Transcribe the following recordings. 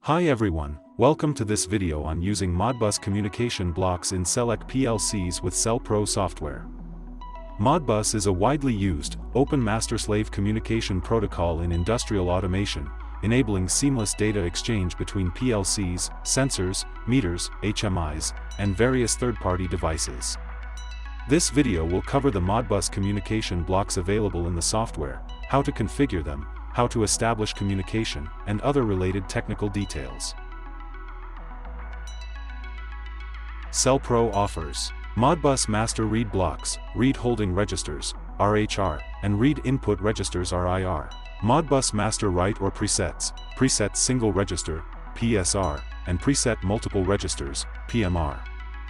Hi everyone, welcome to this video on using MODBUS communication blocks in Selec PLCs with Selpro Software. MODBUS is a widely used, open master-slave communication protocol in industrial automation, enabling seamless data exchange between PLCs, sensors, meters, HMIs, and various third-party devices. This video will cover the MODBUS communication blocks available in the software, how to configure them, how to establish communication, and other related technical details. Selpro offers MODBUS Master Read Blocks, Read Holding Registers, RHR, and Read Input Registers RIR. MODBUS Master Write or Presets, Preset Single Register, PSR, and Preset Multiple Registers, PMR.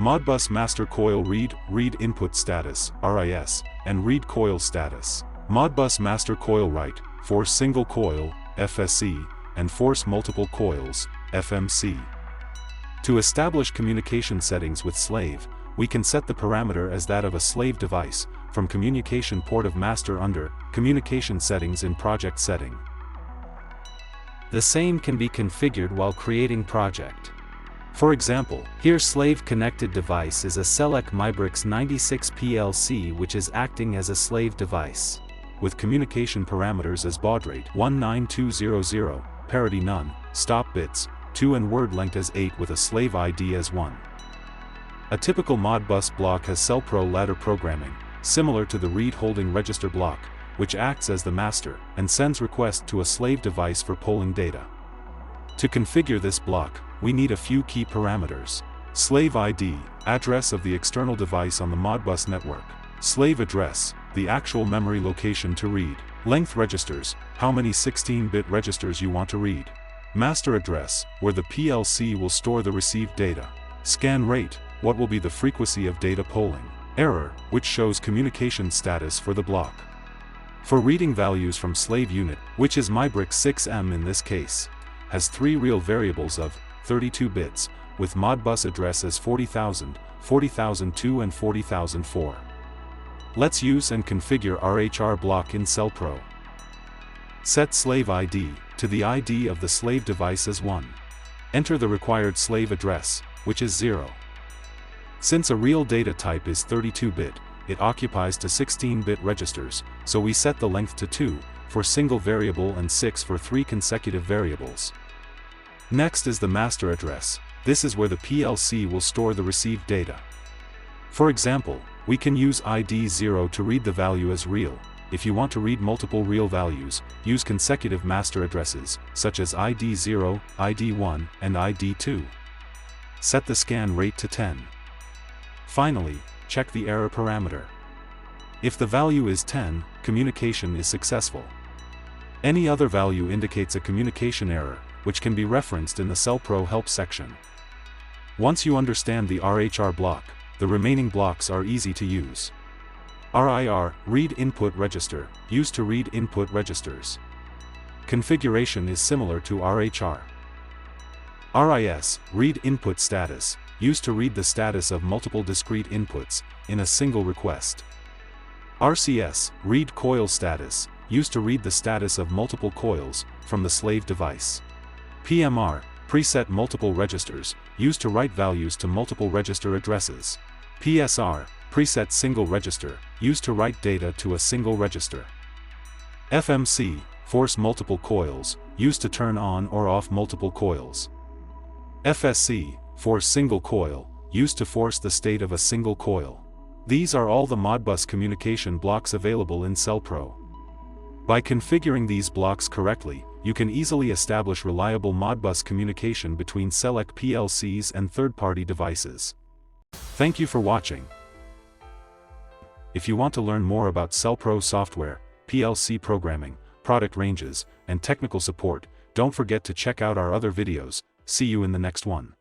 MODBUS Master Coil Read, Read Input Status, RIS, and Read Coil Status. MODBUS Master Coil Write, Force Single Coil, FSC, and Force Multiple Coils, FMC. To establish communication settings with slave, we can set the parameter as that of a slave device, from communication port of master under communication settings in project setting. The same can be configured while creating project. For example, here slave connected device is a Selec MiBRX 96 PLC which is acting as a slave device, with communication parameters as baud rate 19200, parity none, stop bits 2 and word length as 8 with a slave ID as 1. A typical MODBUS block has Selpro ladder programming, similar to the read holding register block, which acts as the master and sends requests to a slave device for polling data. To configure this block, we need a few key parameters. Slave ID, address of the external device on the MODBUS network. Slave address, the actual memory location to read. Length registers, how many 16-bit registers you want to read. Master address, where the PLC will store the received data. Scan rate, what will be the frequency of data polling. Error, which shows communication status for the block. For reading values from slave unit, which is MiBRX 6M in this case, has 3 real variables of 32 bits, with MODBUS address as 40,000, 40,002 and 40,004. Let's use and configure RHR block in Selpro. Set slave ID to the ID of the slave device as 1. Enter the required slave address, which is 0. Since a real data type is 32-bit, it occupies to 16-bit registers, so we set the length to 2 for single variable and 6 for 3 consecutive variables. Next is the master address. This is where the PLC will store the received data. For example, we can use ID 0 to read the value as real. If you want to read multiple real values, use consecutive master addresses, such as ID 0, ID 1, and ID 2. Set the scan rate to 10. Finally, check the error parameter. If the value is 10, communication is successful. Any other value indicates a communication error, which can be referenced in the Selpro help section. Once you understand the RHR block, the remaining blocks are easy to use. RIR, Read Input Register, used to read input registers. Configuration is similar to RHR. RIS, Read Input Status, used to read the status of multiple discrete inputs in a single request. RCS, Read Coil Status, used to read the status of multiple coils from the slave device. PMR, Preset Multiple Registers, used to write values to multiple register addresses. PSR, Preset Single Register, used to write data to a single register. FMC, Force Multiple Coils, used to turn on or off multiple coils. FSC, Force Single Coil, used to force the state of a single coil. These are all the MODBUS communication blocks available in Selpro. By configuring these blocks correctly, you can easily establish reliable MODBUS communication between Selec PLCs and third-party devices. Thank you for watching. If you want to learn more about Selpro software, PLC programming, product ranges, and technical support, don't forget to check out our other videos. See you in the next one.